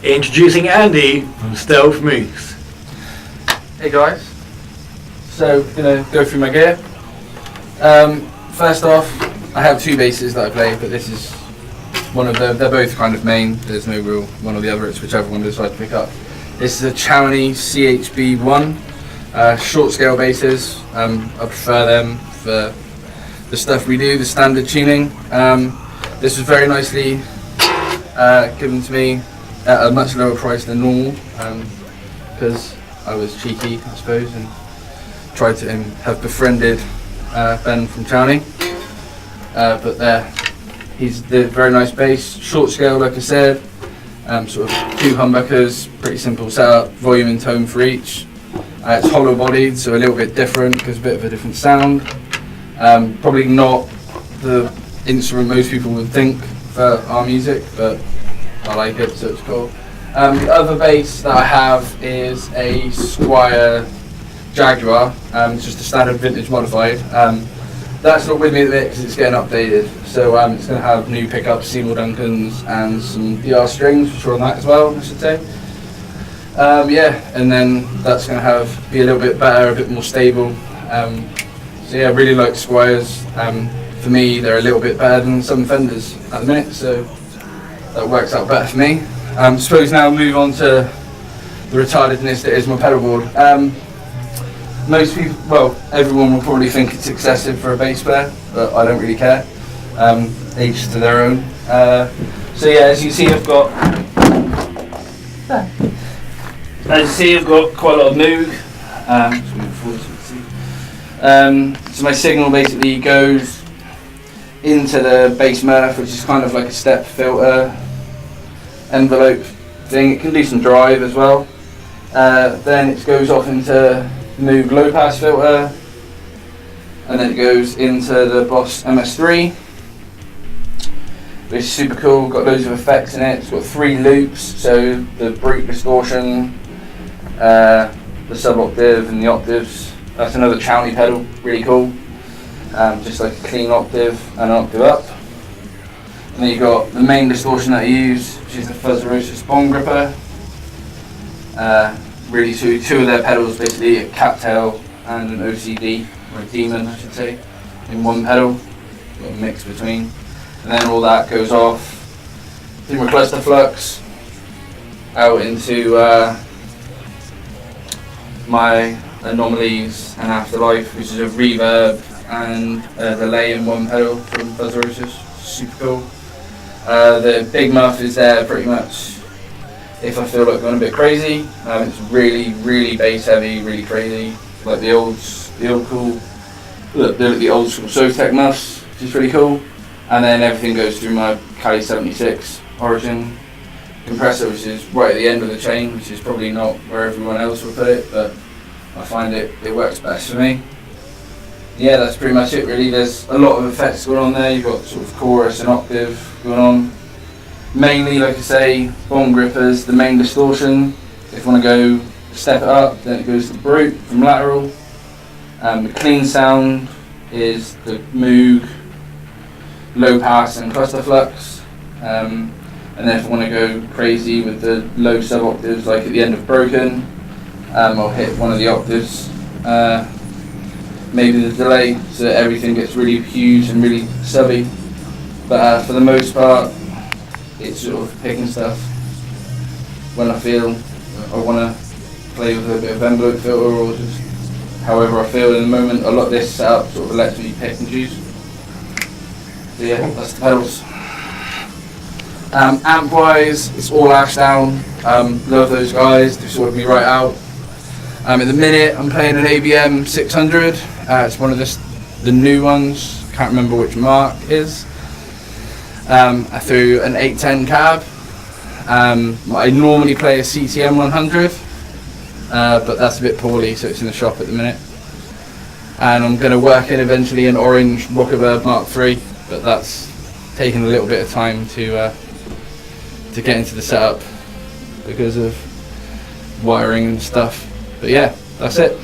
Introducing Andy from Stealth Mix. Hey guys, so gonna go through my gear. First off, I have two basses that I play, but this is one of them. They're both kind of main. There's no real one or the other. It's whichever one I decide to pick up. This is a Chowney CHB1 short scale basses. I prefer them for the stuff we do, the standard tuning. This was very nicely given to me at a much lower price than normal, because I was cheeky, I suppose, and tried to have befriended Ben from Chowney. But he's the very nice bass, short scale, like I said, sort of two humbuckers, pretty simple setup, volume and tone for each. It's hollow bodied, so a little bit different, because a bit of a different sound. Probably not the instrument most people would think for our music, but I like it, so it's cool. The other bass that I have is a Squire Jaguar, just a standard vintage modified. That's not with me at the minute because it's getting updated, so it's going to have new pickups, Seymour Duncans, and some DR strings, which are on that as well, I should say. Yeah, and then that's going to be a little bit better, a bit more stable. So yeah, I really like Squires. For me, they're a little bit better than some Fenders at the minute, so that works out better for me. Suppose now move on to the retardedness that is my pedal board. Most people, well, everyone will probably think it's excessive for a bass player, but I don't really care. Each to their own. So yeah, as you see, I've got quite a lot of Moog. So my signal basically goes into the bass Murph, which is kind of like a step filter envelope thing. It can do some drive as well. Then it goes off into Moog low pass filter, and then it goes into the Boss MS3, which is super cool. Got loads of effects in it. It's got 3 loops, so the brute distortion, the sub octave, and the octaves. That's another Chowney pedal, really cool. Just like a clean octave and an octave up. And then you've got the main distortion that I use, which is the Fuzz Bomb Gripper. Really two of their pedals, basically a cattail and an OCD, or a demon I should say, in one pedal. Got a mix between. And then all that goes off through my cluster flux out into my Anomalies and Afterlife, which is a reverb and delay in one pedal from Fuzz. Super cool. The big muff is there pretty much if I feel like going a bit crazy. It's really, really bass heavy, really crazy, like the old school Sotec muffs, which is really cool. And then everything goes through my Cali 76 Origin compressor, which is right at the end of the chain, which is probably not where everyone else would put it, but I find it works best for me. Yeah, that's pretty much it really. There's a lot of effects going on there. You've got sort of chorus and octave going on. Mainly, like I say, bomb grippers, the main distortion. If you want to go step it up, then it goes to brute from lateral. The clean sound is the Moog, low pass and cluster flux. And then if I want to go crazy with the low sub octaves, like at the end of Broken, I'll hit one of the octaves, maybe the delay, so that everything gets really huge and really subby. But for the most part, it's sort of picking stuff when I feel I want to play with a bit of envelope filter, or just however I feel in the moment. A lot of this setup sort of lets me pick and choose. So yeah, that's the pedals. Amp wise, it's all Ashdown. Love those guys, they sorted me right out. At the minute, I'm playing an ABM 600. It's one of the new ones. Can't remember which mark it is. I threw an 810 cab. I normally play a CTM 100, but that's a bit poorly, so it's in the shop at the minute. And I'm going to work in eventually an orange Rockerbird Mark III, but that's taken a little bit of time to get into the setup because of wiring and stuff. But yeah, that's it.